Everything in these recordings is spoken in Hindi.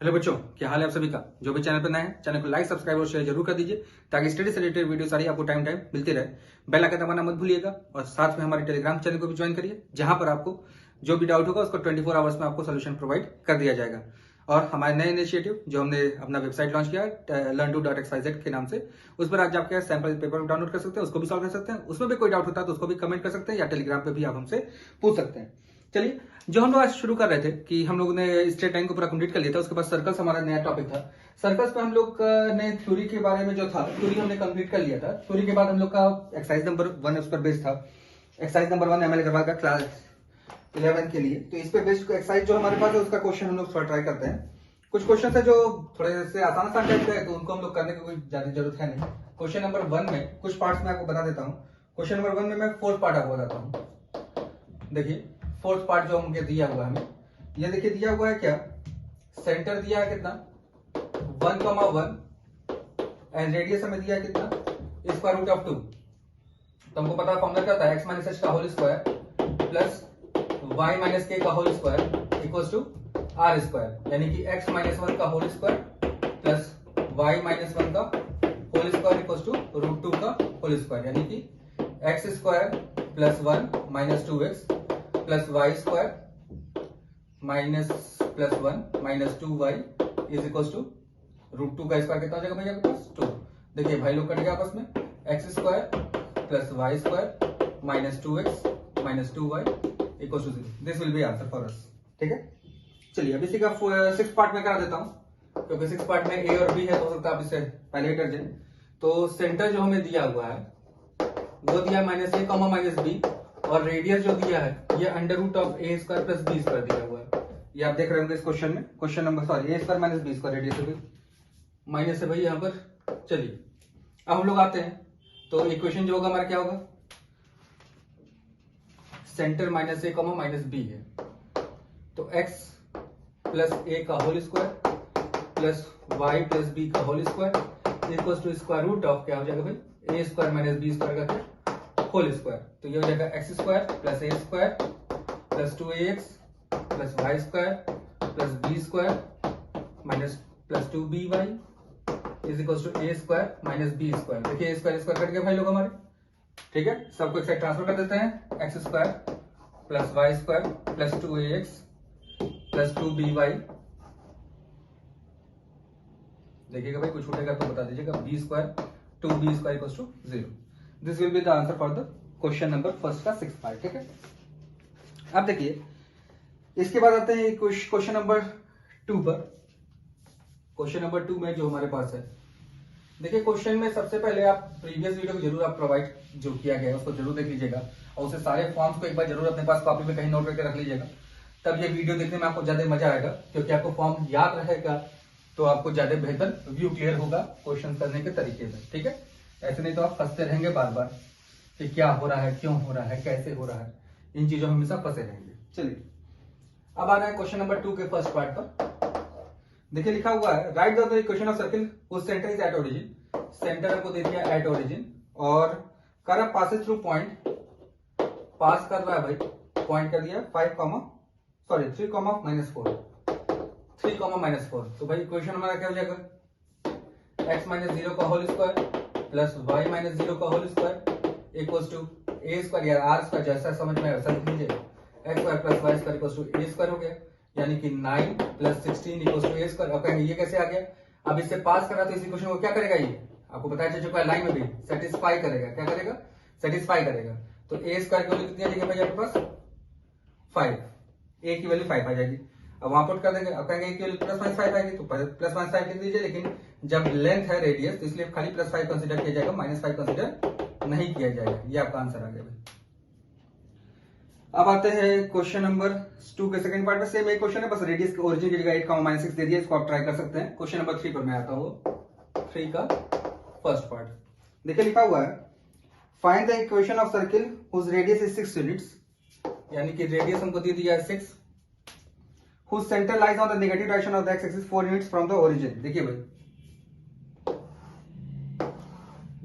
हेलो बच्चों, क्या हाल है आप सभी का। जो भी चैनल पर नए हैं, चैनल को लाइक, सब्सक्राइब और शेयर जरूर कर दीजिए ताकि स्टडी से रिलेटेड वीडियो सारी आपको टाइम टाइम मिलती रहे। बेल आइकन दबाना मत भूलिएगा और साथ में हमारे टेलीग्राम चैनल को भी ज्वाइन करिए, जहां पर आपको जो भी डाउट होगा उसको 24 आवर्स में आपको सोल्यूशन प्रोवाइड कर दिया जाएगा। और हमारे नए इनिशिएटिव जो हमने अपना वेबसाइट लॉन्च किया है learn2.xyz के नाम से, उस पर आज जाकर सैंपल पेपर डाउनलोड कर सकते हैं, उसको भी सॉल्व कर सकते हैं। उसमें भी कोई डाउट होता है तो उसको भी कमेंट कर सकते हैं या टेलीग्राम पे भी आप हमसे पूछ सकते हैं। चलिए, जो हम लोग आज शुरू कर रहे थे कि हम लोगों ने स्ट्रेट लाइन को पूरा कंप्लीट कर लिया था, उसके बाद सर्कल्स हमारा नया टॉपिक था। सर्कल्स पे हम लोग ने थ्योरी के बारे में जो था, थ्योरी हमने कंप्लीट कर लिया था। थ्योरी के बाद हम लोग का एक्सरसाइज नंबर 1 उस पर बेस्ड था। एक्सरसाइज नंबर 1 एमएल अग्रवाल का क्लास 11 के लिए, तो इस पे बेस्ड एक्सरसाइज जो हमारे पास है उसका क्वेश्चन हम लोग थोड़ा ट्राई करते हैं। कुछ क्वेश्चन है जो थोड़े से आसान टाइप का है, तो उनको हम लोग करने की कोई ज्यादा जरूरत है नहीं। क्वेश्चन नंबर 1 में कुछ पार्ट्स में आपको बता देता हूँ। क्वेश्चन नंबर 1 में मैं फोर्थ पार्ट आपको बताता हूँ। देखिए, फोर्थ पार्ट जो हमको दिया हुआ है, ये देखिए दिया हुआ है क्या, सेंटर दिया है कितना 1,1 एंड रेडियस हमें दिया है कितना स्क्वायर रूट ऑफ 2। तो हमको पता फॉर्मूला क्या होता है, x माइनस एच का whole square plus y minus k का whole square equals to r square, यानी कि x माइनस 1 का whole square plus y minus 1 का whole square equals to root 2 का होल स्क्वायर, यानी कि x square plus 1 minus 2x plus Y square minus plus 1 minus 2y is equals to root 2 का स्क्वायर कितना हो जाएगा भैया आपके पास 2। देखिए भाई लोग कटेगा आपस में, x square plus Y square minus 2x minus 2y equals to 0। This will be answer for us. ठीक है, चलिए अब इसी का 6th पार्ट में करा देता हूं, क्योंकि 6th पार्ट में a और b है, हो सकता है आप इसे पहले ही कर दें। तो सेंटर जो हमें दिया हुआ है वो दिया minus a comma minus b, और रेडियस जो दिया है ये under root of a square plus B square दिया हुआ है। ये आप देख रहे होंगे इस क्वेश्चन में, question number sorry A square minus B square, radius है माइनस है भाई यहाँ पर। चलिए अब हम लोग आते हैं, तो इक्वेशन जो होगा हमारा क्या होगा, center minus A comma minus B है, तो x प्लस ए का whole square plus Y plus B का whole square equal to square root of क्या हो जाएगा भाई A square minus B square का होल स्क्वायर। तो ये हो जाएगा X square plus A square plus 2ax plus Y square plus B square minus plus 2by is equal to A square minus B square. देखिए ए स्क्वायर स्क्वायर कट गया भाई लोग हमारे। ठीक है, सबको एक साइड ट्रांसफर कर देते हैं, x square plus Y square plus 2ax plus 2by। देखिएगा भाई कुछ छूटेगा तो बता दीजिएगा, b square 2b square equal to 0। This will be the answer for the question number first का 6th पार्ट। ठीक है, अब देखिए इसके बाद आते हैं क्वेश्चन नंबर 2 पर। क्वेश्चन नंबर 2 में जो हमारे पास है, देखिए क्वेश्चन में सबसे पहले आप प्रीवियस वीडियो को जरूर आप प्रोवाइड जो किया गया है उसको जरूर देख लीजिएगा, और उसे सारे फॉर्म्स को एक बार जरूर अपने पास कॉपी में कहीं नोट करके रख लीजिएगा, तब ये वीडियो देखने में आपको ज्यादा मजा आएगा, क्योंकि आपको फॉर्म याद रहेगा तो आपको ज्यादा बेहतर व्यू क्लियर होगा क्वेश्चन करने के तरीके में। ठीक है, ऐसे नहीं तो आप फंसते रहेंगे बार बार कि क्या हो रहा है, क्यों हो रहा है, कैसे हो रहा है, इन चीजों में हमेशा फंसे रहेंगे। चलिए अब आ रहा है क्वेश्चन नंबर 2 के फर्स्ट पार्ट पर। देखिए लिखा हुआ है, write the equation of circle whose centre is at origin. Centre हमको दे दिया एट ओरिजिन और कर पासेज थ्रू पॉइंट, पास कर रहा है भाई, पॉइंट कर दिया 3 माइनस 4। तो भाई इक्वेशन हमारा क्या हो जाएगा, x माइनस 0 का whole square plus y minus 0 का whole square equals to A square या आर स्क्वायर, जैसा समझ में वैसा लिख लीजिए, x square plus Y square equals to A square हो गया, यानी कि 9 plus 16 equals to A square. अब कहेंगे ये कैसे आ गया, अब इससे पास करा तो इस इक्वेशन को क्या करेगा, ये आपको बताया चल चुका है लाइन में भी, सेटिस्फाई करेगा। क्या करेगा, सेटिस्फाई करेगा। तो ए स्क्वायर की वैल्यू कितनी आ जाएगी भाई आपके पास 5, ए की वैल्यू 5 आ जाएगी। अब वहां पुट कर देंगे, अब कहेंगे कि प्लस माइनस 5 आएगी, तो प्लस माइनस 5 लिख दीजिए, लेकिन जब लेंथ है रेडियस तो इसलिए खाली प्लस 5 कंसीडर किया जाएगा, माइनस 5 कंसीडर नहीं किया जाएगा। ये आपका आंसर आ गया भाई। अब आते हैं क्वेश्चन नंबर 2 के सेकंड पार्ट में, सेम एक क्वेश्चन है, बस रेडियस के ओरिजिन की जगह 8,-6 दे दिया, इसको आप ट्राई कर सकते हैं। क्वेश्चन नंबर 3 पर मैं आता हूँ, 3 का फर्स्ट पार्ट। देखिए लिखा हुआ है, find the equation of circle whose radius is 6 units, यानी कि रेडियस हमको दे दिया है 6, whose center lies on the negative direction of the x-axis 4 units from the origin। देखिए भाई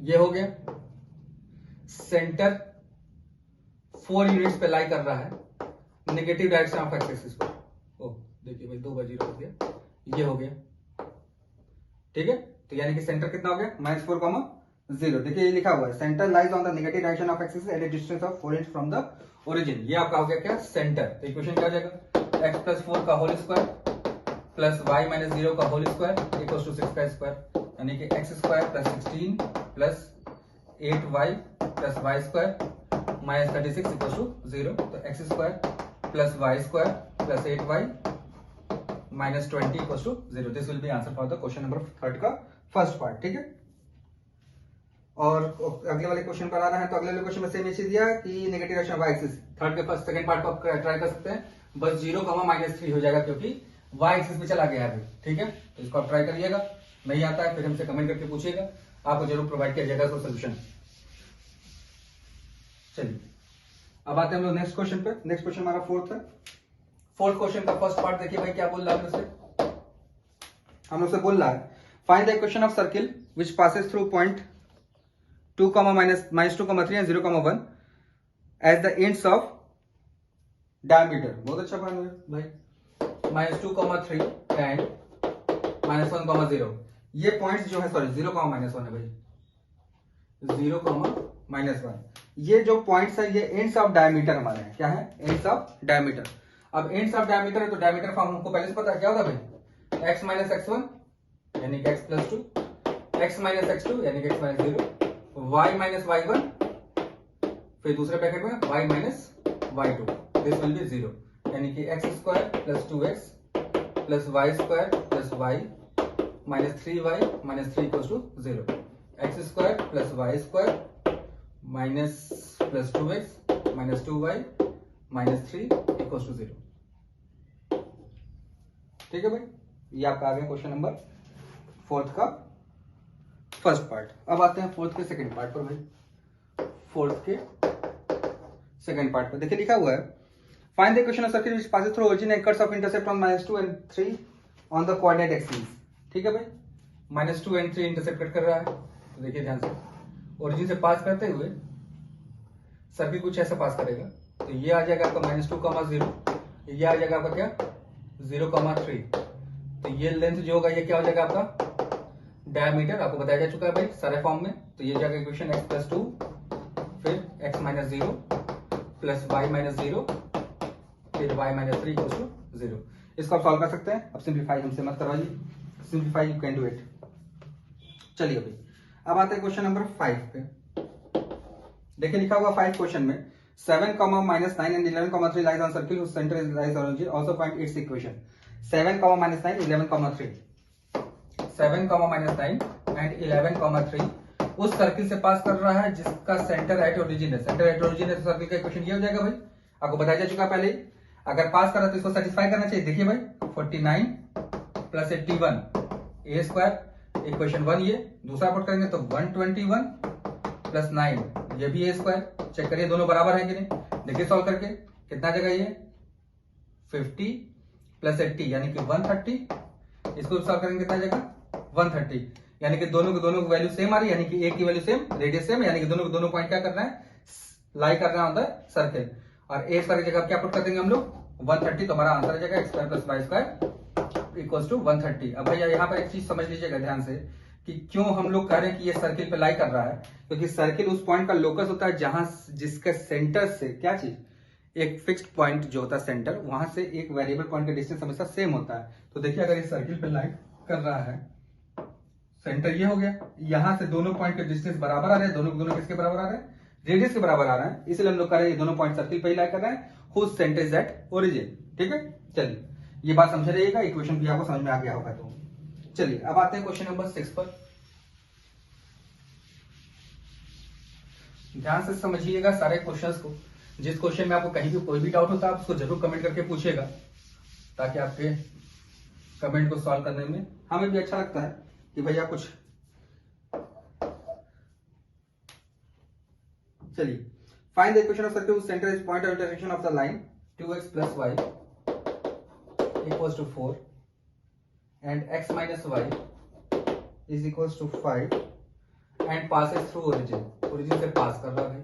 ये हो गया, सेंटर 4 यूनिट्स पे लाई कर रहा है negative direction of x axis पर। ओ देखिए भाई 2 बार 0 हो गया, ये हो गया, ठीक है। तो यानी कि सेंटर कितना हो गया -4, 0। देखिए ये लिखा हुआ है centre lies on the negative direction of axis at A distance of 4 inch from the origin. ये आपका हो गया क्या, सेंटर। तो इक्वेशन क्या हो जाएगा, x + 4 का होल स्क्वायर प्लस y - 0 का होल स्क्वायर इक्वल्स टू 6 का स्क्वायर, यानी कि x² + 16 plus 8y plus y square minus 36 equals to 0। तो x² plus y square plus 8y minus 20 equals to 0। This will be answer for the question number 3 का फर्स्ट पार्ट, ठीक है। और अगले वाले क्वेश्चन पर आ रहा है, तो अगले वाले क्वेश्चन में सेम चीज दिया कि negative direction y axis, third के फर्स्ट सेकंड पार्ट को आप ट्राई कर सकते हैं, बस 0, -3 हो जाएगा क्योंकि y एक्सिस पे चला गया है अभी, ठीक है। तो इसको आप ट्राई करिएगा, नहीं आता है फिर हमसे कमेंट करके पूछिएगा, आपको जरूर प्रोवाइड किया जाएगा उसका सोल्यूशन। चलिए अब आते हैं हम लोग नेक्स्ट क्वेश्चन पे। नेक्स्ट क्वेश्चन हमारा फोर्थ है। फोर्थ क्वेश्चन का फर्स्ट पार्ट देखिए भाई क्या बोल रहा है, हम लोग से बोल रहा है find the equation of circle which passes through point 2, -2, 3 and 0, 1 as the ends of diameter. बहुत अच्छा पॉइंट है भाई, -2, 3 एंड -1, 0। ये पॉइंट्स जो है, सॉरी 0, -1 है भाई, 0, -1। ये जो पॉइंट्स है ये एंड्स ऑफ डायमीटर हमारे हैं, क्या है, एंड्स ऑफ डायमीटर। अब एंड्स ऑफ डायमीटर है तो डायमीटर फॉर्म हमको पहले से पता है क्या होता है भाई, x - x1 यानी कि x + 2, x - x2 यानी कि x - 0, y - y1, फिर दूसरे ब्रैकेट में y - y2, this will B 0, यानी कि x² + 2x + y² + y -3y -3 equals to 0, x² + y² + 2x - 2y -3 equals to 0, ठीक है भाई। ये आपका आ गया क्वेश्चन नंबर 4 का फर्स्ट पार्ट। अब आते हैं 4 के सेकंड पार्ट पर भाई। 4 के सेकंड पार्ट पर देखिए लिखा हुआ है find the equation of circle which passes through origin and cuts of intercept on -2 and 3 on the coordinate axis, ठीक है भाई। -2 and 3 इंटरसेप्ट कट कर रहा है, तो देखिए ध्यान से, ओरिजिन से पास करते हुए सर्किल कुछ ऐसा पास करेगा, तो ये आ जाएगा आपका -2, 0, ये आ जाएगा आपका क्या 0, 3। तो ये लेंथ जो होगा ये क्या हो जाएगा आपका डायमीटर, आपको बताया जा चुका है भाई सारे फॉर्म में। तो ये जाएगा इक्वेशन x + 2 फिर x - 0 प्लस y - 0 फिर y - 3 इक्वल्स टू 0। इसको आप सॉल्व कर सकते हैं। अब सिंप्लीफाई हमसे मत करवाइए, simplify you can do it. चलिए भाई अब आते हैं क्वेश्चन नंबर 5 पे। देखिए लिखा हुआ 5 क्वेश्चन में 7, -9 and 11, 3 lies on circle whose center is lies on origin. Also find its equation. 7, -9, 11, 3. 7, -9 and 11, 3 उस सर्किल से पास कर रहा है जिसका सेंटर एट ओरिजिन है। सेंटर एट ओरिजिन है तो सर्किल का इक्वेशन ये हो जाएगा भाई, आपको बताया जा चुका पहले ही। अगर पास कर रहा है तो इसको सेटिस्फाई करना चाहिए। देखिए भाई 49 + 81 a² इक्वेशन 1, ये दूसरा पुट करेंगे तो 121 + 9 ये भी a²। चेक करिए दोनों बराबर हैं कि नहीं। देखिए सॉल्व करके कितना जगह ये 50 + 80 यानी कि 130। इसको सॉल्व करेंगे कितना जगह 130, यानी कि दोनों की वैल्यू सेम आ रही है, यानी कि एक की वैल्यू सेम, रेडियस सेम, यानी कि दोनों पॉइंट क्या कर रहे हैं, लाई कर रहे हैं ऑन द सर्किल। और a² की जगह क्या पुट कर देंगे हम लोग 130, तो हमारा आंसर आ जाएगा x² + y² इक्वल्स टू 130। अब भैया यहाँ पर एक चीज समझ लीजिएगा ध्यान से कि क्यों हम लोग कह रहे हैं कि ये सर्किल पे लाई कर रहा है, क्योंकि सर्किल उस पॉइंट का लोकस होता है जहां जिसके सेंटर से क्या चीज, एक फिक्स्ड पॉइंट जो होता है सेंटर, वहां से एक वेरिएबल पॉइंट का डिस्टेंस हमेशा सेम होता है। तो देखिए अगर ये सर्किल पे लाई कर रहा है, सेंटर ये हो गया, यहां से दोनों पॉइंट के डिस्टेंस बराबर आ रहे हैं, दोनों किसके बराबर आ रहे हैं, रेडियस के बराबर आ रहे हैं, इसलिए हम लोग कह रहे हैं ये दोनों पॉइंट सर्किल पे ही लाई कर रहे हैं, whose centre is at origin, ठीक है। चलिए ये बात समझ रहिएगा, इक्वेशन भी आपको समझ में आ गया होगा। तो चलिए अब आते हैं क्वेश्चन नंबर 6 पर। ध्यान से समझिएगा सारे क्वेश्चंस को। जिस क्वेश्चन में आपको कहीं भी कोई भी डाउट होता है आप उसको जरूर कमेंट करके पूछिएगा, ताकि आपके कमेंट को सॉल्व करने में हमें भी अच्छा लगता है कि भैया कुछ। चलिए find the equation of circle whose center is point of intersection of the line 2x + y equals to 4 and x - y is equals to 5 and passes through origin। Origin से पास कर रहा है।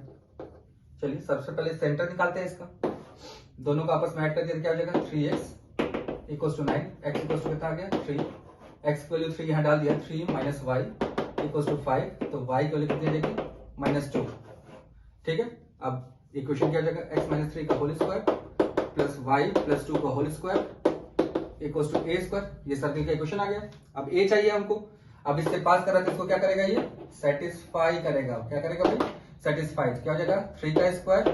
चलिए सबसे पहले सेंटर निकालते हैं इसका, दोनों को आपस में ऐड कर दिया क्या हो जाएगा 3x equal to 9, x equal to कितना आ गया 3, एक्स की वैल्यू 3 यहाँ डाल दिया, 3 माइनस वाई इक्वल टू 5, तो वाई की वैल्यू कितनी आ जाएगी -2। ठीक है, अब इक्वेशन क्या हो जाएगा, एक्स माइनस 3 का whole square plus Y plus 2 का whole square equal to A square. ये सर्किल का इक्वेशन आ गया। अब ए चाहिए हमको, अब इससे पास कर रहा है तो इसको क्या करेगा, ये सेटिस्फाई करेगा। क्या करेगा भाई, सेटिस्फाई। क्या हो जाएगा 3 का स्क्वायर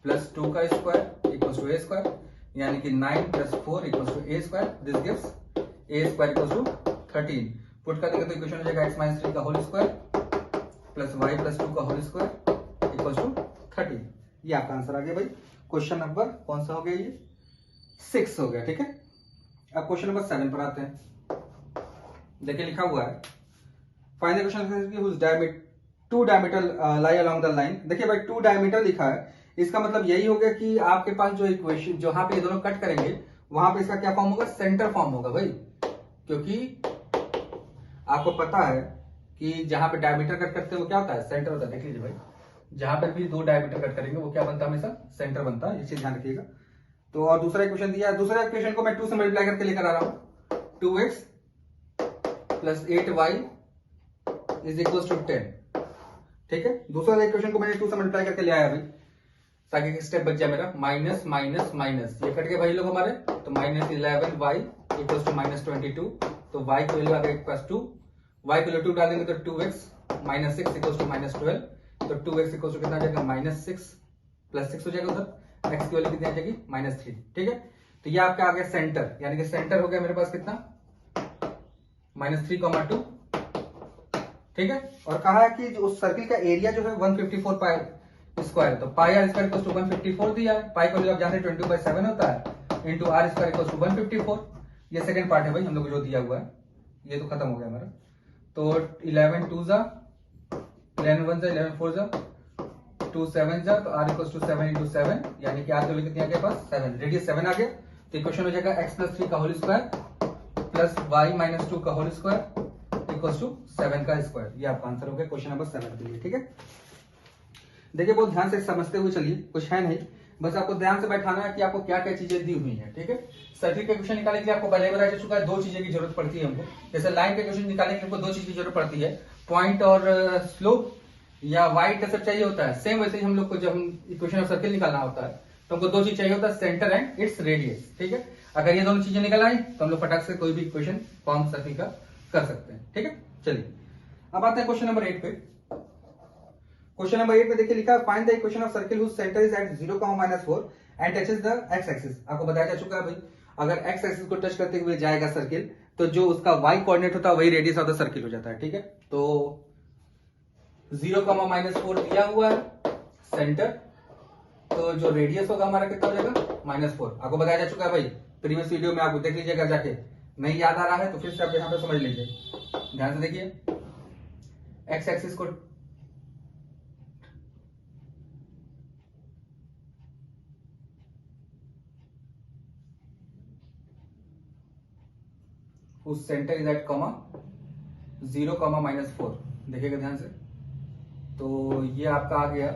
प्लस 2 का square equal to A square, यानी कि 9 plus 4 equal to A square. This gives a square equal to 13। Put कर देगा तो इक्वेशन हो जाएगा एक्स माइनस 3 का whole square plus Y plus 2 का होल स्क्वायर इक्वल टू 13। ये आपका आंसर आ गया भाई। क्वेश्चन नंबर कौन सा हो गया, ये 6 हो गया। ठीक है, अब क्वेश्चन नंबर 7 पर आते हैं। देखिए लिखा हुआ है, find the question to diameter lie along the line. देखिए भाई 2 डायमीटर लिखा है, इसका मतलब यही हो गया कि आपके पास जो इक्वेशन जहां पे ये दोनों कट करेंगे वहां पे इसका क्या फॉर्म होगा, सेंटर फॉर्म होगा भाई। क्योंकि आपको पता है कि जहां पे डायमीटर कट करते हैं वो क्या होता है, सेंटर होता है। देख लीजिए भाई, जहां पर भी 2 डायमीटर कट करेंगे वो क्या बनता है, हमेशा सेंटर बनता है। ये चीज ध्यान रखिएगा। तो और दूसरा इक्वेशन दिया है, दूसरा इक्वेशन को मैं 2 से मल्टीप्लाई करके लेकर आ रहा हूं। 2x plus 8y is equal to 10। ठीक है, दूसरा इक्वेशन को मैंने 2 से मल्टीप्लाई करके ले आया भाई, ताकि स्टेप बच जाए मेरा। माइनस माइनस माइनस, ये कट गए भाई लोग हमारे, तो -11y इक्वल टू -22। तो y की वैल्यू आ गई +2, y की वैल्यू 2 डाल देंगे तो 2x -6 इक्वल टू -12। तो 2x इक्वल टू कितना आ जाएगा, -6 प्लस 6 हो जाएगा उधर, x की वैल्यू कितनी आ जाएगी -3। ठीक है, तो ये आपका आ गया सेंटर, यानी कि सेंटर हो गया मेरे पास कितना -3,2। ठीक है, और कहा है कि जो सर्किल का एरिया जो है 154 पाई स्क्वायर, तो पाई आर स्क्वायर इक्वल टू 154 दिया है। पाई को आप जानते हैं 20/7 होता है, into r square equal to 154। ये सेकंड पार्ट है भाई हम लोग जो दिया हुआ है, ये तो खत्म हो गया हमारा। तो 11 2 जा 11 1 जा 11 4 जा 2 7 जा, तो आर इक्वल टू 7 इंटू 7, यानी कि आर की वैल्यू कितनी आ गया पास 7, रेडियस 7 आ गया। तो इक्वेशन हो जाएगा x प्लस 3 का whole square plus y minus 2 का होल स्क्वायर इक्वल टू 7 का स्क्वायर। ये आपका आंसर हो गया क्वेश्चन नंबर 7 के लिए। ठीक है, देखिए बहुत ध्यान से समझते हुए चलिए, कुछ है नहीं, बस आपको ध्यान से बैठाना है कि आपको क्या क्या चीजें दी हुई हैं। ठीक है, सर्किल के क्वेश्चन निकालने के लिए आपको पहले बताया जा चुका है 2 चीजें की जरूरत पड़ती है हमको। जैसे लाइन के क्वेश्चन निकालने के लिए हमको 2 चीज की जरूरत पड़ती है, पॉइंट और स्लोप, या वाई इंटरसेप्ट चाहिए होता है। सेम वैसे ही हम लोग को जब हम इक्वेशन ऑफ सर्किल निकालना होता है तो हमको 2 चीज चाहिए होता है, सेंटर एंड इट्स रेडियस। ठीक है, अगर ये दोनों चीजें निकल आई तो हम लोग फटाक से कोई भी इक्वेशन फॉर्म सर्किल का कर सकते हैं। ठीक है, चलिए अब आते हैं क्वेश्चन नंबर 8 पे। क्वेश्चन नंबर 8 में देखिए लिखा है, find the equation of circle whose centre is at 0, -4 and touches the x axis. आपको बताया जा चुका है भाई, अगर x एक्सिस को टच करते हुए जाएगा सर्किल, तो जो उसका y कोऑर्डिनेट होता है वही रेडियस ऑफ द सर्किल हो जाता है। ठीक है, तो 0, -4 दिया हुआ है सेंटर, तो जो रेडियस होगा हमारा कितना हो जाएगा -4। आपको बताया जा चुका है भाई प्रीवियस वीडियो में, आप देख लीजिएगा जाके, नहीं याद आ रहा है तो फिर से आप यहाँ पे समझ लीजिए, ध्यान से देखिए। x एक्सिस को उस सेंटर इज एट कॉमा 0, -4, देखिएगा ध्यान से। तो ये आपका आ गया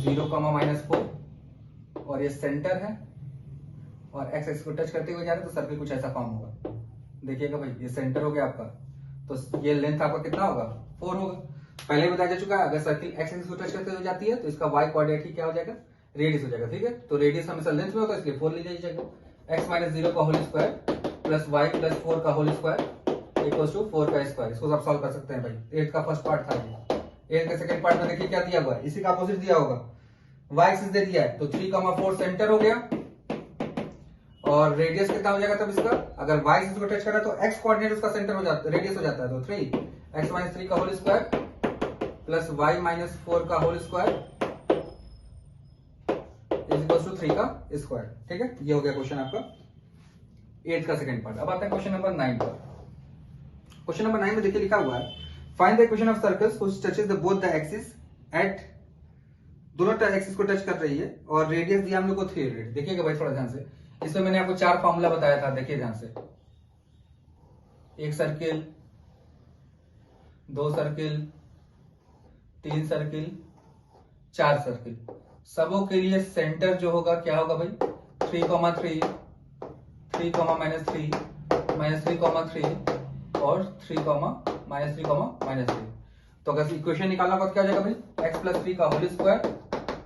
0, -4 और ये सेंटर है, और x एक्सिस को टच करते हुए जा रहे हैं तो सर्किल कुछ ऐसा फॉर्म होगा। देखिएगा भाई ये सेंटर हो गया आपका, तो ये लेंथ आपका कितना होगा 4 होगा। पहले बताया जा चुका है अगर सर्किल x एक्सिस को टच करते हुए जाती है तो इसका y कोऑर्डिनेट ही क्या हो जाएगा, रेडियस हो जाएगा। ठीक है, तो रेडियस हमेशा लेंथ में होगा, इसलिए 4 ले जाइएगा। x - 0 का whole square plus y plus 4 का होल स्क्वायर इक्वल टू 4 का स्क्वायर। इसको आप सॉल्व कर सकते हैं भाई। 8 का फर्स्ट पार्ट था ये, 8 का सेकंड पार्ट में देखिए क्या दिया हुआ है, इसी का अपोजिट दिया होगा, y एक्सिस दे दिया है, तो 3, 4 सेंटर हो गया, और रेडियस कितना हो जाएगा तब इसका, अगर y एक्सिस को टच करा तो x कोऑर्डिनेट उसका सेंटर हो जाता है, रेडियस हो जाता है, तो 3 x - 3 का होल स्क्वायर प्लस y - 4 का whole square is equal to 3 का स्क्वायर। ठीक है, ये हो गया क्वेश्चन आपका 8 का सेकंड पार्ट। अब आता है क्वेश्चन नंबर 9 पर। क्वेश्चन नंबर 9 में देखिए लिखा हुआ है, find the equation of circles which touches the both the axis at, दोनों एक्सिस को टच कर रही है, और रेडियस दिया हम लोग को 300। देखिएगा भाई थोड़ा ध्यान से, इसमें मैंने आपको 4 फार्मूला बताया था, देखिए ध्यान से। 1 सर्किल, 2 सर्किल, 3 सर्किल, 4 सर्किल, सबों के लिए सेंटर जो होगा क्या होगा भाई 3, 3, 3, -3, -3, 3 और 3, -3, -3। तो अगर इक्वेशन निकालना होगा तो क्या हो जाएगा भाई, x प्लस 3 का whole square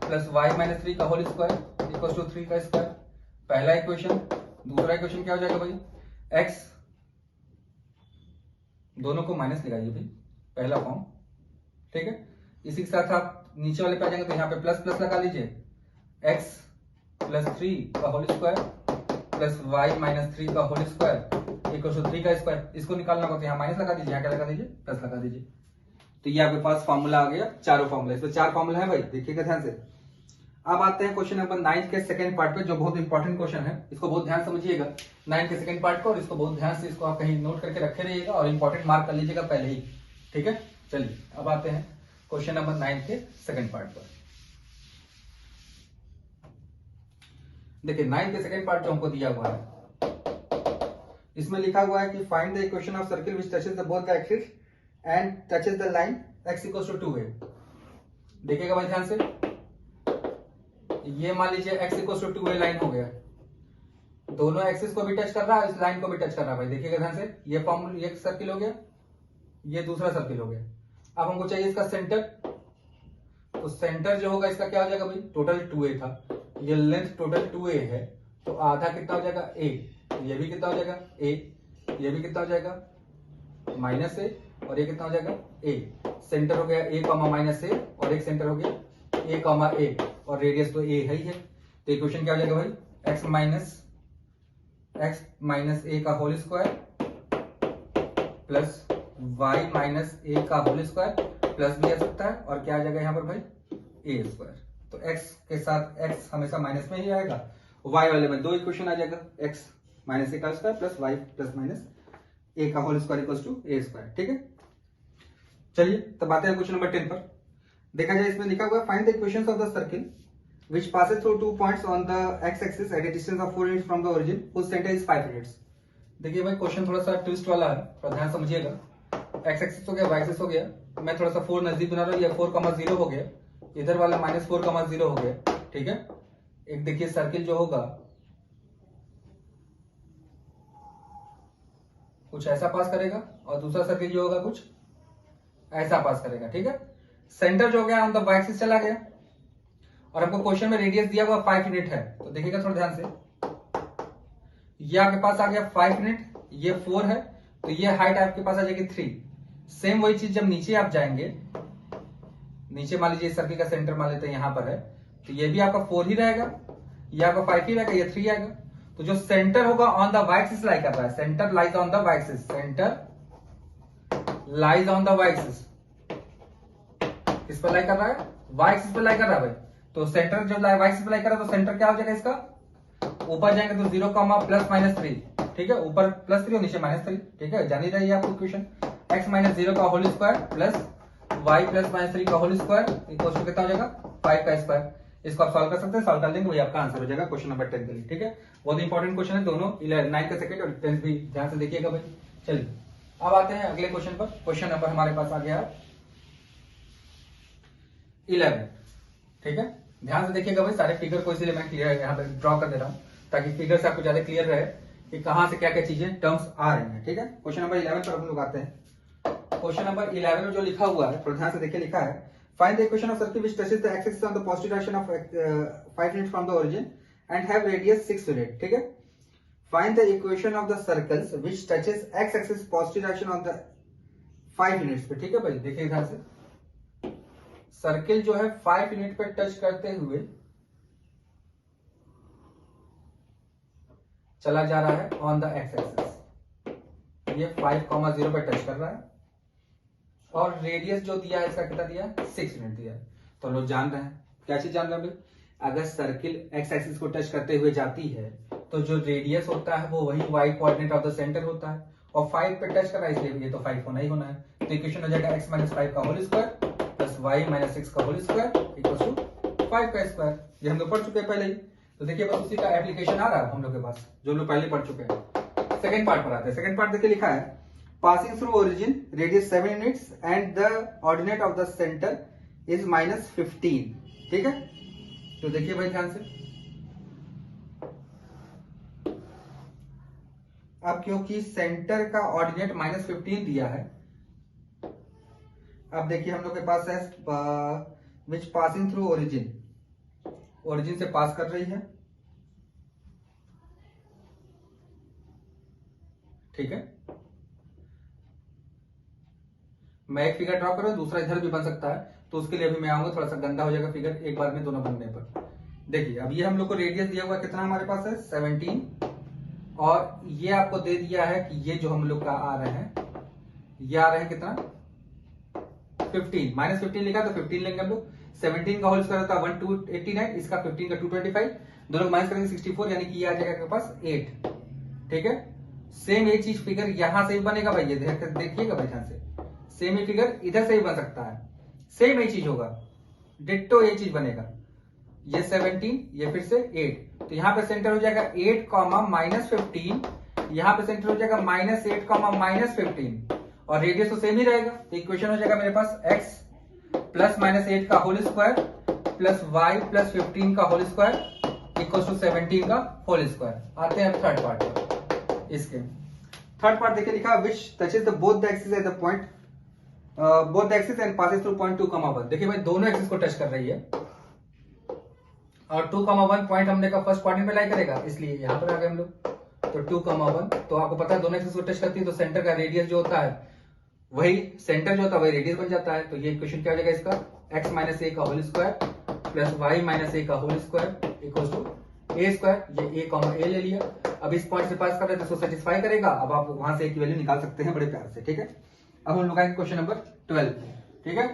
plus y minus 3 का होल स्क्वायर इक्वल टू 3 का स्क्वायर, पहला इक्वेशन। दूसरा इक्वेशन क्या हो जाएगा भाई, x, दोनों को माइनस लगाइए भाई, पहला फॉर्म, ठीक है। इसी के साथ आप नीचे वाले पे आ जाएंगे तो यहाँ पे प्लस प्लस लगा लीजिए, x प्लस 3 का whole square plus y minus 3 का होल स्क्वायर इक्वल टू 3 का स्क्वायर। इसको निकालना होगा तो यहाँ माइनस लगा दीजिए, यहाँ क्या लगा दीजिए, प्लस लगा दीजिए। तो ये आपके पास फॉर्मूला आ गया, चारों फॉर्मूला, इसमें 4 फॉर्मूला है भाई, देखिएगा ध्यान से। अब आते हैं क्वेश्चन नंबर 9 के सेकंड पार्ट पे, जो बहुत इंपॉर्टेंट क्वेश्चन है, इसको बहुत ध्यान समझिएगा 9 के सेकंड पार्ट को, और इसको बहुत ध्यान से, इसको आप कहीं नोट करके रखे रहिएगा और इंपॉर्टेंट मार्क कर लीजिएगा पहले ही, ठीक है। चलिए अब आते हैं क्वेश्चन नंबर 9 के सेकंड पार्ट पर। देखिए 9 के सेकंड पार्ट जो हमको दिया हुआ है, इसमें लिखा हुआ है कि find the equation of circle which touches the both the axis and touches the line x equals to 2a। देखिएगा भाई ध्यान से, ये मान लीजिए x equals to 2a line हो गया, दोनों एक्सिस को भी टच कर रहा है, इस लाइन को भी टच कर रहा है भाई। देखिएगा ध्यान से, ये फॉर्मूला, ये सर्किल हो गया, ये दूसरा सर्किल हो गया। अब हमको चाहिए इसका सेंटर, तो सेंटर जो होगा इसका क्या हो जाएगा भाई, टोटल 2a था, ये लेंथ टोटल 2a है, तो आधा कितना हो जाएगा a, ये भी कितना हो जाएगा a, ये भी कितना हो जाएगा -a, और ये कितना हो जाएगा a। सेंटर हो गया a, माइनस a, और एक सेंटर हो गया a, a, और रेडियस तो a है ही है। तो इक्वेशन क्या हो जाएगा भाई, x माइनस a का whole square plus y minus a का होल स्क्वायर, प्लस भी आ सकता है, और क्या आ जाएगा यहाँ पर भाई, a स्क्वायर। तो x के साथ x हमेशा माइनस में ही आएगा, y वाले में 2 इक्वेशन आ जाएगा, x माइनस a का square plus y plus minus a का whole square equals to a square, ठीक है। चलिए तब आते हैं क्वेश्चन नंबर 10 पर। देखा जाए इसमें लिखा हुआ है find the equations of the circle which passes through 2 points on the x-axis at a distance of 4 units from the origin whose center is 5 units। देखिए भाई क्वेश्चन थोड़ा सा ट्विस्ट वाला है, थोड़ा ध्यान समझिएगा। x एक्सिस हो गया, y एक्सिस हो गया, मैं थोड़ा सा 4 नजदीक बना रहा हूँ, ये 4,0 हो गया, इधर वाला -4,0 हो गया, ठीक है। एक देखिए सर्किल जो होगा कुछ ऐसा पास करेगा, और दूसरा सर्किल जो होगा कुछ ऐसा पास करेगा, ठीक है। सेंटर जो हो गया ऑन द y एक्सिस चला गया, और आपको क्वेश्चन में रेडियस दिया हुआ 5 यूनिट है, तो देखिएगा थोड़ा ध्यान से, ये आपके पास आ गया 5 यूनिट, ये 4 है, तो ये हाइट आपके पास आ जाएगी 3। सेम वही चीज जब नीचे आप जाएंगे, नीचे मान लीजिए सर्किल का सेंटर मान लेते हैं यहां पर है, तो ये भी आपका 4 ही रहेगा, ये आपका 5 ही रहेगा, ये 3 आएगा। तो जो सेंटर होगा ऑन द y एक्सिस लाई कर रहा है, centre lies on the y axis, centre lies on the y axis, किस पर लाई कर रहा है, y एक्सिस पर लाई कर रहा है भाई। तो सेंटर जो y एक्सिस पर लाई कर रहा है, तो सेंटर क्या हो जाएगा इसका, ऊपर जाएंगे तो 0, +-3, ठीक है, ऊपर +3 और नीचे -3, ठीक है, जान ही रही है आपको इक्वेशन। x माइनस 0 का whole square plus y plus -3 का होल स्क्वायर इक्वल टू कितना हो जाएगा, 5 का स्क्वायर। इसको आप सॉल्व कर सकते हैं, सॉल्व कर लेंगे, वही आपका आंसर हो जाएगा क्वेश्चन नंबर 10 के लिए, ठीक है। बहुत इंपॉर्टेंट क्वेश्चन है दोनों, 9 का सेकंड और 10 भी ध्यान से देखिएगा भाई। चलिए अब आते हैं अगले क्वेश्चन पर। क्वेश्चन नंबर हमारे पास आ गया 11, ठीक है। ध्यान से देखिएगा भाई, सारे फिगर को इसीलिए मैं क्लियर यहाँ पे ड्रॉ कर दे रहा हूँ, ताकि फिगर से आपको ज्यादा क्लियर रहे कि कहां से क्या क्या चीजें टर्म्स आ रही हैं, ठीक है। क्वेश्चन नंबर 11 पर हम लोग आते हैं। क्वेश्चन नंबर 11 में जो लिखा हुआ है, थोड़ा ध्यान से देखिए, लिखा है find the equation of circle which touches the x axis on the positive direction of 5 unit from the origin and have radius 6 unit, ठीक है। Find the equation of the circles which touches x axis positive direction on the 5 units पे, ठीक है भाई। देखिए ध्यान से, सर्किल जो है 5 यूनिट पे टच करते हुए चला जा रहा है ऑन द x एक्सिस, ये 5,0 पे टच कर रहा है, और रेडियस जो दिया है इसका कितना दिया है, 6 यूनिट दिया है। तो हम लोग जान रहे हैं, क्या चीज जान रहे हैं भाई, अगर सर्किल x एक्सिस को टच करते हुए जाती है तो जो रेडियस होता है वो वही y coordinate of the centre होता है, और 5 पे टच कर रहा है, इसलिए ये तो 5 होना ही होना है। तो इक्वेशन हो जाएगा x माइनस 5 का whole square plus y minus 6 का होल स्क्वायर इक्वल टू 5 का स्क्वायर। ये हम लोग पढ़ चुके हैं पहले ही, तो देखिए बस उसी का एप्लीकेशन आ रहा है हम लोग के पास, जो लोग पहले पढ़ चुके हैं। सेकंड पार्ट पर आते हैं। सेकंड पार्ट देखिए लिखा है passing through origin radius 7 units and the ordinate of the centre is -15, ठीक है। तो देखिए भाई ध्यान से, अब क्योंकि सेंटर का ऑर्डिनेट -15 दिया है, अब देखिए हम लोग के पास है विच पासिंग थ्रू ओरिजिन, ओरिजिन से पास कर रही है, ठीक है। मैं एक फिगर ड्रॉ करूं, दूसरा इधर भी बन सकता है, तो उसके लिए अभी मैं आऊंगा, थोड़ा सा गंदा हो जाएगा फिगर एक बार में दोनों बनने पर। देखिए अब ये हम लोग को रेडियस दिया हुआ कितना हमारे पास है 17, और ये आपको दे दिया है कि ये जो हम लोग का आ रहे हैं, ये आ रहे हैं कितना 15, -15 लिखा तो 15 लेंगे हम लोग। 17 का होल स्क्वायर होता है 1289, इसका 15 का 225, दोनों माइनस करेंगे 64, यानी कि ये आ जाएगा आपके पास 8, ठीक है। सेम ये चीज फिगर यहां से भी बनेगा भाई, ये देखिएगा भाई ध्यान से, सेम ही फिगर इधर से भी बन सकता है, सेम ये चीज होगा, डिट्टो ये चीज बनेगा, ये 17, ये फिर से 8, तो यहाँ पे सेंटर हो जाएगा 8, -15, यहाँ पे सेंटर हो जाएगा -8, -15, और रेडियस तो सेम ही रहेगा, तो इक्वेशन हो जाएगा मेरे पास x प्लस -8 का whole square plus y plus 15 का होल स्क्वायर इक्वल टू 17 का होल स्क्वायर। आते हैं थर्ड पार्ट पर। इसके थर्ड पार्ट देखिए लिखा विच touches the both the axis at the point both the axis and passes through point 2,1। देखिए भाई दोनों एक्सिस को टच कर रही है, और 2,1 पॉइंट हमने का फर्स्ट क्वाड्रेंट में लाई करेगा, इसलिए यहां पर आ गए हम लोग। तो 2,1, तो आपको पता है दोनों एक्सिस को टच करती है, तो सेंटर का रेडियस जो होता है वही सेंटर जो होता है वही रेडियस बन जाता है। तो ये इक्वेशन क्या हो जाएगा इसका, x माइनस ए का whole square plus y minus A का whole square equal to A square, ये a कॉमा ए ले लिया। अब इस पॉइंट से पास कर रहे हैं तो सेटिस्फाई करेगा, अब आप वहां से एक वैल्यू निकाल सकते हैं बड़े प्यार से, ठीक है। अब हम लोग आएंगे क्वेश्चन नंबर 12, ठीक है।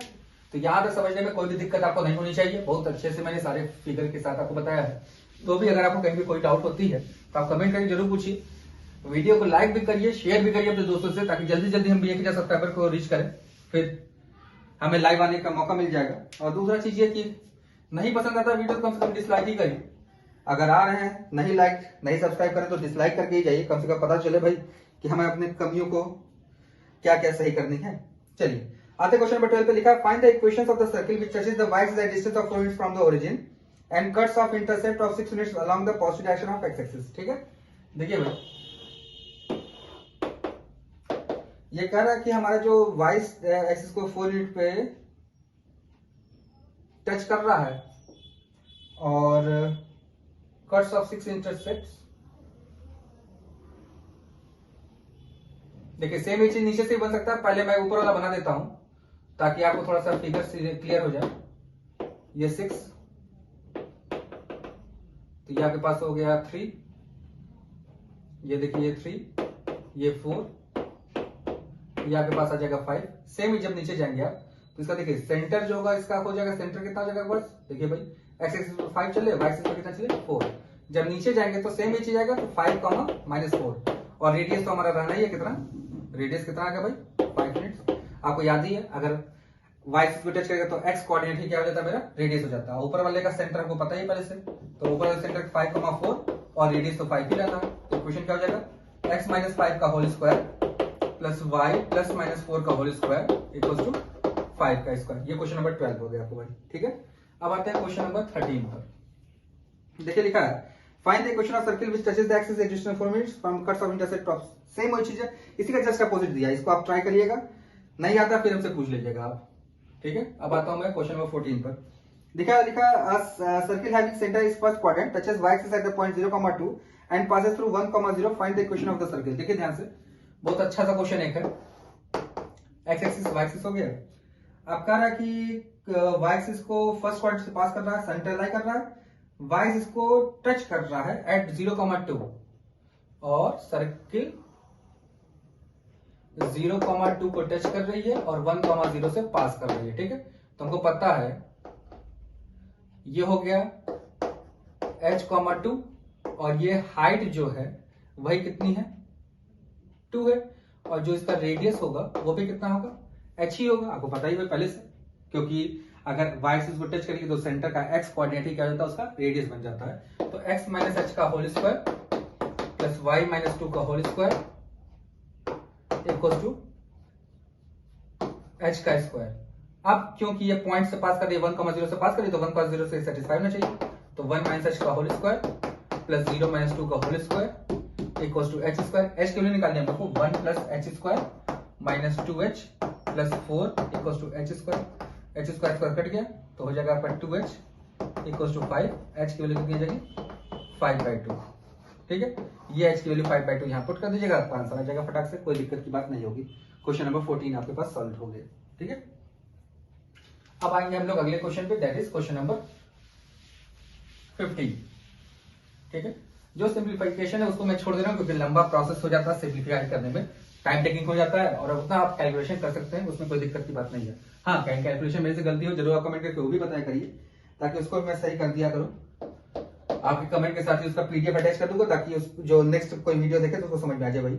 तो यहां तक समझने में कोई भी दिक्कत आपको नहीं होनी चाहिए, बहुत अच्छे से मैंने सारे फिगर के साथ आपको बताया है। तो भी अगर आपको कहीं भी कोई डाउट होती है तो आप कमेंट करके जरूर पूछिए, वीडियो को लाइक भी करिए, शेयर भी करिए अपने दोस्तों से, ताकि जल्दी जल्दी हम BA के सब्सक्राइबर को रीच करें, फिर हमें लाइव आने का मौका मिल जाएगा। और दूसरा चीज ये कि नहीं पसंद आता वीडियो तो कम से कम डिसलाइक ही करिए, अगर आ रहे हैं नहीं लाइक नहीं सब्सक्राइब करें तो डिसलाइक करके ही जाइए, कम से कम पता चले भाई कि हमें अपने कमियों को क्या क्या सही करनी है। चलिए आते क्वेश्चन नंबर 12 पे लिखा find the equations of the circle which touches the y axis at distance of 4 units from the origin and cuts of intercept of 6 units along the positive direction of x axis, ठीक है। देखिए भाई ये कह रहा है कि हमारा जो y एक्सिस को 4 यूनिट पे टच कर रहा है और कट्स ऑफ 6 इंटरसेप्ट्स, देखिए सेम ही चीज नीचे से बन सकता है, पहले मैं ऊपर वाला बना देता हूं ताकि आपको थोड़ा सा फिगर क्लियर हो जाए। ये 6, तो ये आपके पास हो गया 3, ये देखिए ये 3, ये 4, ये आपके पास आ जाएगा 5। सेम ही जब नीचे जाएंगे आप तो इसका देखिए सेंटर जो होगा इसका हो जाएगा, सेंटर कितना हो जाएगा बस, देखिए भाई x एक्सिस पर 5 चले, y एक्सिस पर कितना चले 4। जब नीचे जाएंगे तो सेम ही चीज आएगा, तो 5, -4, और रेडियस तो हमारा रहना ही है कितना, रेडियस कितना आ गया भाई 5 यूनिट्स। आपको याद ही है अगर y एक्सिस को टच करेगा तो x कोऑर्डिनेट ही क्या हो जाता है मेरा, रेडियस हो जाता है। ऊपर वाले का सेंटर हमको पता ही पहले से, तो ऊपर वाले सेंटर 5,4 और रेडियस तो 5 ही रहना है। तो क्वेश्चन क्या हो जाएगा x माइनस 5 का whole square plus y plus -4 का होल स्क्वायर इक्वल टू 5 का स्क्वायर। ये क्वेश्चन नंबर 12 हो गया आपको भाई, ठीक है। अब आते हैं क्वेश्चन नंबर 13 पर। देखिए लिखा है find the equation of circle which touches the axis at distance 4 units from cuts of intercept of, same वही चीज है, इसी का जस्ट अपोजिट दिया, इसको आप ट्राई करिएगा, नहीं आता फिर हमसे पूछ लीजिएगा आप, ठीक है। अब आता हूं मैं क्वेश्चन नंबर 14 पर। लिखा circle having centre is first quadrant touches y axis at the point 0,2 and passes through 1,0, find the equation of the circle. देखिए ध्यान से, बहुत अच्छा सा क्वेश्चन एक है, x एक्सिस y एक्सिस हो गया। अब कह रहा है कि y एक्सिस को फर्स्ट क्वाड्रेंट से पास कर रहा है, सेंटर लाई कर रहा है, y एक्सिस को टच कर रहा है एट 0,2 और सर्किल 0,2 को टच कर रही है और 1,0 से पास कर रही है, ठीक है। तो हमको पता है ये हो गया h,2 और ये हाइट जो है वही कितनी है 2 है, और जो इसका रेडियस होगा वो भी कितना होगा h ही होगा, आपको पता ही है पहले से, क्योंकि अगर y एक्सिस को टच करेगी तो सेंटर का x कोऑर्डिनेट ही क्या होता है, उसका रेडियस बन जाता है। तो x माइनस h का whole square plus y minus 2 का whole square equal to h का स्क्वायर। अब क्योंकि ये पॉइंट से पास कर रही है, 1,0 से पास कर रही है, तो 1,0 से सेटिस्फाई होना चाहिए, तो 1 माइनस h का होल स्क्वायर प्लस 0 माइनस 2 का whole square equal to h square, h के वैल्यू निकालनी है हमको 1 plus h square minus 2h plus 4 equal to h square, h square square cut गया तो हो जाएगा आपका 2h इक्वल टू 5, एच की वैल्यू कितनी आ जाएगी 5/2। ठीक है, ये एच की वैल्यू 5/2 यहाँ पुट कर दीजिएगा, आपका आंसर आ जाएगा फटाक से, कोई दिक्कत की बात नहीं होगी। क्वेश्चन नंबर 14 आपके पास सॉल्व हो गया। ठीक है, अब आएंगे हम लोग अगले क्वेश्चन पे, दैट इज क्वेश्चन नंबर 15। ठीक है, जो सिंप्लीफिकेशन है उसको मैं छोड़ दे रहा हूँ क्योंकि लंबा प्रोसेस हो जाता है सिंप्लीफाई करने में, टाइम टेकिंग हो जाता है और उतना आप कैलकुलेशन कर सकते हैं, उसमें कोई दिक्कत की बात नहीं है। हाँ, कैलकुलेशन मेरे से गलती हो जरूर आप कमेंट करके वो भी बताया करिए ताकि उसको मैं सही कर दिया करूँ। आपके कमेंट के साथ ही उसका पीडीएफ अटैच कर दूंगा ताकि जो नेक्स्ट कोई वीडियो देखे तो उसको समझ में आ जाए भाई।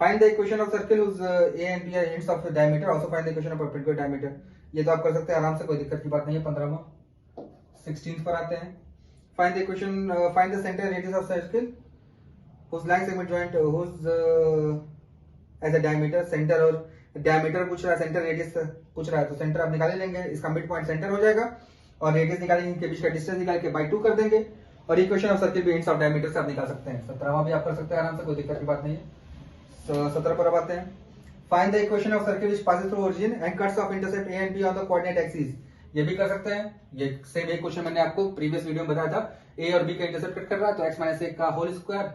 Find the equation of circle whose a and b are ends of the diameter, also find the equation of perpendicular diameter। ये तो आप कर सकते हैं आराम से, कोई दिक्कत की बात नहीं है। 15वां 16 पर आते हैं। Find the equation, find the centre radius of circle whose line segment joint whose as a diameter, centre और डायमीटर पूछ रहा है, सेंटर रेडियस पूछ रहा है तो सेंटर आप निकाल लेंगे, इसका मिड पॉइंट सेंटर हो जाएगा और रेडियस निकालेंगे, इनके बीच का डिस्टेंस निकाल के बाय 2 कर देंगे और इक्वेशन ऑफ सर्किल भी एंड्स ऑफ डायमीटर से आप निकाल सकते हैं। 17वां भी आप कर सकते हैं आराम से, कोई दिक्कत की बात नहीं है। 17 पर अब आते हैं। Find the equation of circle which passes through origin and cuts of intercept A and be on the coordinate axis. ये भी कर सकते हैं, ये सेम एक क्वेश्चन मैंने आपको प्रीवियस वीडियो में बताया था, ए और बी का इंटरसेप्ट कट कर रहा है तो x - 1 का होल स्क्वायर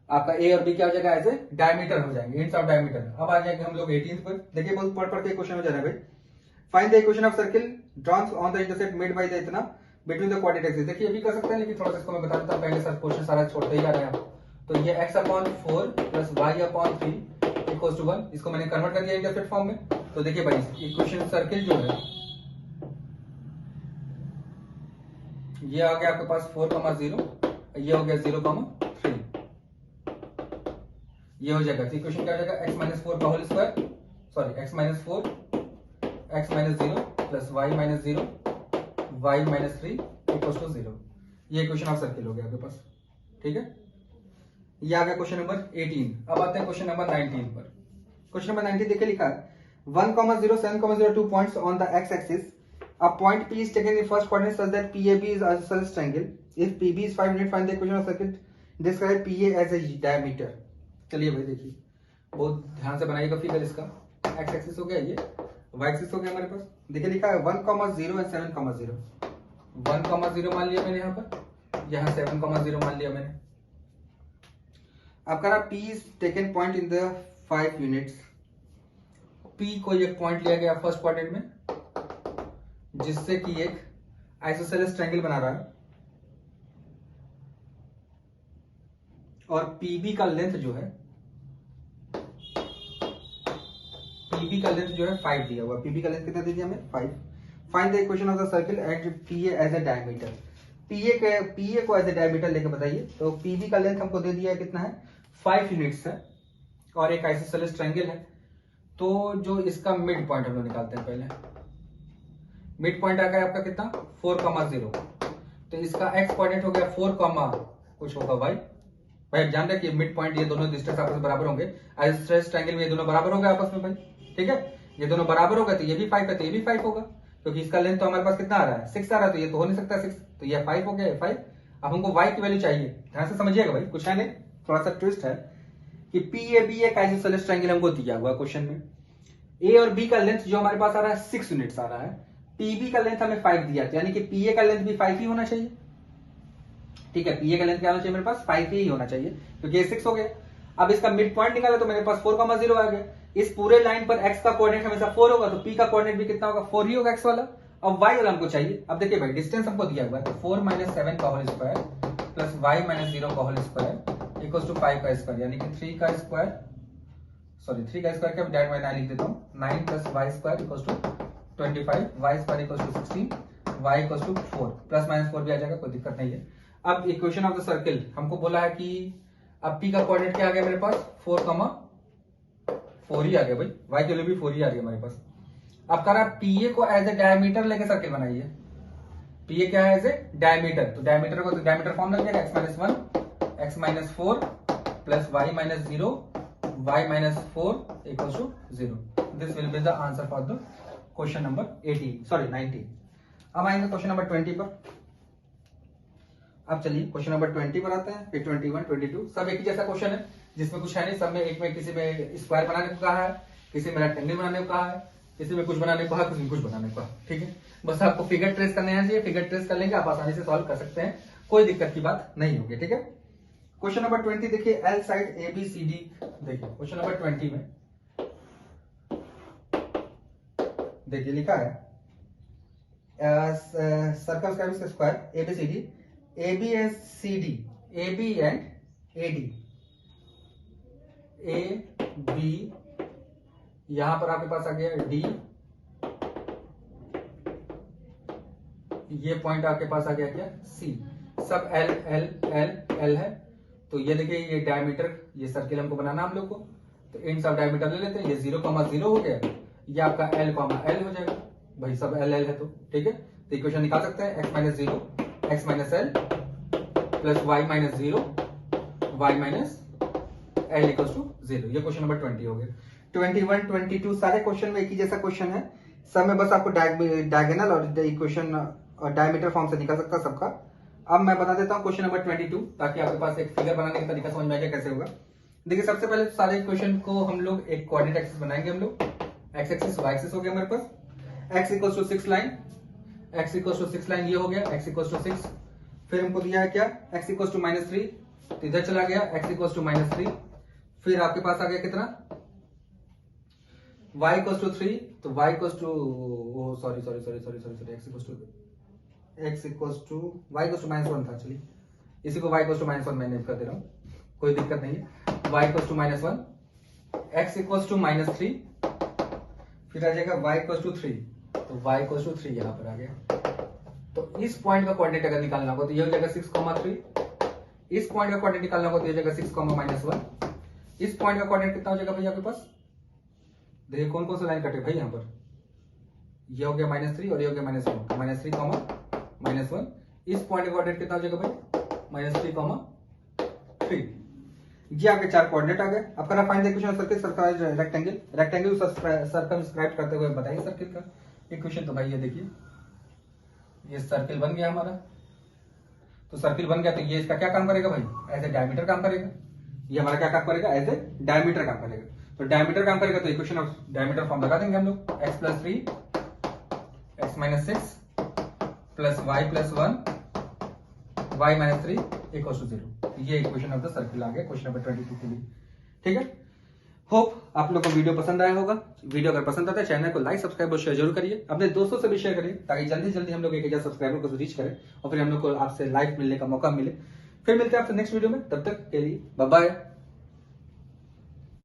आपका ए और बी क्या हो जाएगा, एज ए डायमीटर हो जाएंगे, एंड्स ऑफ डायमीटर। अब आ जाएंगे हम लोग 18 पर, देखिए बहुत पढ़ के क्वेश्चन हो जा रहा है भाई। Find the equation of circle drawn on the intercept made by the इतना बिटवीन द कोऑर्डिनेट एक्सिस। देखिए ये भी कर सकते हैं लेकिन थोड़ा सा इसको मैं बता देता हूं, पहले सर क्वेश्चन सारा छोड़ते ही जा रहे हैं आप। तो ये x/4 plus y/3 equals to 1, इसको मैंने कन्वर्ट कर दिया इंटरसेप्ट फॉर्म में। तो देखिए भाई इक्वेशन सर्किल जो है ये आ गया आपके पास 4,0, ये हो गया 0,3, ये हो जाएगा। इक्वेशन क्या हो जाएगा, x - 4 का whole square, sorry x - 4 x - 0 plus y - 0 y - 3 equals to 0। ये इक्वेशन ऑफ सर्किल हो गया आपके पास। ठीक है, ये आ गया क्वेश्चन नंबर 18। अब आते हैं क्वेश्चन नंबर 19 पर। क्वेश्चन नंबर 19 देखिए लिखा है 1,0 7,0 2 points on the x axis, a point P is taken in first coordinate such that PAB is isosceles triangle, if PB is 5 unit find the equation of circuit, describe PA as a diameter। चलिए भाई देखिए बहुत ध्यान से बनाइएगा फिगर, इसका x एक्सिस हो गया, ये y एक्सिस हो गया हमारे पास। देखिए लिखा है 1,0 and 7,0, 1,0 मान लिया मैंने यहाँ पर, यहाँ 7,0 मान लिया मैंने। अब कह रहा P is taken point in the 5 units, P को एक पॉइंट लिया गया फर्स्ट क्वाड्रेंट में जिससे कि एक आइसोसेलेस ट्रायंगल बना रहा है और PB का लेंथ जो है, PB का लेंथ जो है 5 दिया हुआ। PB का लेंथ कितना दे दिया हमें, 5। Find the equation of the circle and PA as a diameter. PA को एज ए डायमीटर लेके बताइए। तो PB का लेंथ हमको दे दिया है कितना है, 5 यूनिट्स है और एक आइसोसेलेस ट्रायंगल है। तो जो इसका मिड पॉइंट हम लोग निकालते हैं पहले। मिड पॉइंट आ गया आपका कितना, 4,0। तो इसका x कोऑर्डिनेट हो गया 4, कुछ होगा y। भाई आप जान रहे कि मिड पॉइंट ये दोनों डिस्टेंस आपस में बराबर होंगे, आइसोसेलेस ट्रायंगल में ये दोनों बराबर हो गए आपस में भाई। ठीक है, ये दोनों बराबर होगा तो ये भी 5 है तो ये भी 5 होगा, क्योंकि इसका लेंथ तो हमारे पास कितना आ रहा है, 6 आ रहा है, तो ये तो हो नहीं सकता 6, तो ये 5 हो गया 5। अब हमको y की वैल्यू चाहिए, ध्यान से समझिएगा भाई, कुछ है नहीं, थोड़ा सा ट्विस्ट है कि PAB एक आइसोसेलेस ट्रायंगल हमको दिया हुआ क्वेश्चन में। A और B का लेंथ जो हमारे पास आ रहा है 6 यूनिट्स आ रहा है, PB का लेंथ हमें 5 दिया था, यानी कि PA का लेंथ भी 5 ही होना चाहिए। ठीक है, PA का लेंथ क्या होना चाहिए मेरे पास, 5 ही होना चाहिए क्योंकि ये 6 हो गया। अब इसका मिड पॉइंट निकाला तो मेरे पास 4,0 आ गया। इस पूरे लाइन पर x का कोऑर्डिनेट हमेशा 4 होगा तो P का कोऑर्डिनेट भी कितना होगा, 4 ही होगा x वाला। अब y वाला हमको चाहिए। अब देखिए भाई डिस्टेंस हमको दिया हुआ है तो 4 - 7 का होल स्क्वायर प्लस y - 0 का होल स्क्वायर इक्वल्स टू 5 का स्क्वायर, यानी कि 3 का स्क्वायर, सॉरी 3 का स्क्वायर क्या डायरेक्ट मैं 9 लिख देता हूं, 9 plus y square equals to 25, y square equals to 16, y equals to 4, plus minus 4 भी आ जाएगा, कोई दिक्कत नहीं है। अब इक्वेशन ऑफ द सर्किल हमको बोला है कि अब P का कोऑर्डिनेट क्या आ गया मेरे पास, 4 ही आ गया भाई, y के लिए भी 4 ही आ गया हमारे पास। अब कह रहा PA को एज ए डायमीटर लेके सर्किल बनाइए। PA क्या है, एज ए डायमीटर, तो डायमीटर को तो डायमीटर फॉर्म लग जाएगा x - 1 x - 4 plus y - 0 y - 4 equals to 0. This will be the answer for the question number 19. अब आएंगे क्वेश्चन नंबर 20 पर। अब चलिए क्वेश्चन नंबर 20 पर आते हैं, फिर 21, 22 सब एक ही जैसा क्वेश्चन है, जिसमें कुछ है नहीं, सब में एक में किसी में स्क्वायर बनाने को कहा है, किसी में रेक्टेंगल बनाने को कहा है, किसी में कुछ बनाने को कहा, किसी में कुछ बनाने को कहा। ठीक है, बस आपको फिगर ट्रेस करने आना चाहिए, फिगर ट्रेस कर लेंगे आप आसानी से सॉल्व कर सकते हैं, कोई दिक्कत की बात नहीं होगी। ठीक है, क्वेश्चन नंबर 20 देखिए, l side a b c d. देखिए क्वेश्चन नंबर 20 में देखिए लिखा है सर्कमस्क्राइब इसका square a b c d, a b and c d, a b and a d, a b, यहां पर आपके पास आ गया डी, ये पॉइंट आपके पास आ गया क्या सी, सब एल एल एल एल है। तो ये देखिए ये डायमीटर, ये सर्किल हमको बनाना हम लोग को, तो इन सब डायमीटर ले लेते हैं, ये 0,0 हो गया, ये आपका एल एल हो जाएगा, भाई सब एल एल है। तो ठीक है, तो इक्वेशन निकाल सकते हैं, x minus 0 x minus l plus y minus 0 y minus l equals to 0। ये क्वेश्चन नंबर 20 हो गया। 21, 22 सारे क्वेश्चन में एक ही जैसा क्वेश्चन है, सब में बस आपको डायगोनल और इक्वेशन और डायमीटर फॉर्म से निकल सकता है सबका। अब मैं बता देता हूँ क्वेश्चन नंबर 22, ताकि आपके पास एक फिगर बनाने का तरीका समझ में आ जाए कैसे होगा। देखिए सबसे पहले सारे इक्वेशन को हम लोग एक कोऑर्डिनेट एक्सिस बनाएंगे, हम लोग एक्स एक्सिस वाई एक्सिस हो गया हमारे पास, x equals to 6 line, x equals to 6 line ये हो गया, x इक्वल्स टू 6, फिर हमको दिया है क्या x इक्वल्स टू -3, तो इधर चला गया x इक्वल्स टू -3, फिर आपके पास आ गया कितना y इक्वल्स टू 3, तो y equals to sorry x equals to y equals to -1 था, चलिए इसी को y इक्वल्स टू -1 मैंने कर दे रहा हूँ, कोई दिक्कत नहीं है। y equals to -1, x equals to -3, फिर आ जाएगा y इक्वल्स टू 3, तो y इक्वल्स टू 3 यहाँ पर आ गया। तो इस पॉइंट का कोऑर्डिनेट अगर निकालना होगा तो ये हो जाएगा 6,3, इस पॉइंट का कोऑर्डिनेट निकालना होगा तो ये हो जाएगा 6,-1, इस पॉइंट का कोऑर्डिनेट कितना हो जाएगा भैया आपके पास, देखिए कौन कौन सा लाइन कटे भाई, यहाँ पर ये हो गया -3 और ये हो गया -1, तो -3, -1, इस पॉइंट का कोऑर्डिनेट कितना हो जाएगा भाई -3, ये आपके चार कोऑर्डिनेट आ गए। अब करना find the equation of circle rectangle, rectangle circumscribe करते हुए बताइए सर्किल का इक्वेशन। तो भाई ये देखिए ये सर्किल बन गया हमारा, तो सर्किल बन गया तो ये इसका क्या काम करेगा भाई, एज ए डायमीटर काम करेगा, ये हमारा क्या काम करेगा, एज ए डायमीटर काम करेगा। तो डायमीटर काम करेगा तो इक्वेशन ऑफ डायमीटर फॉर्म लगा देंगे हम लोग, x plus 3 x minus 6 plus y plus 1 y minus 3 equals to 0। ये इक्वेशन ऑफ द सर्किल आ गया क्वेश्चन नंबर 22 के लिए। ठीक है, होप आप लोग को वीडियो पसंद आया होगा। वीडियो अगर पसंद आता है चैनल को लाइक सब्सक्राइब और शेयर जरूर करिए, अपने दोस्तों से भी शेयर करिए, ताकि जल्दी जल्दी हम लोग 1000 सब्सक्राइबर को रीच करें और फिर हम लोग को आपसे लाइव मिलने का मौका मिले। फिर मिलते हैं आपसे नेक्स्ट वीडियो में, तब तक के लिए बाय बाय।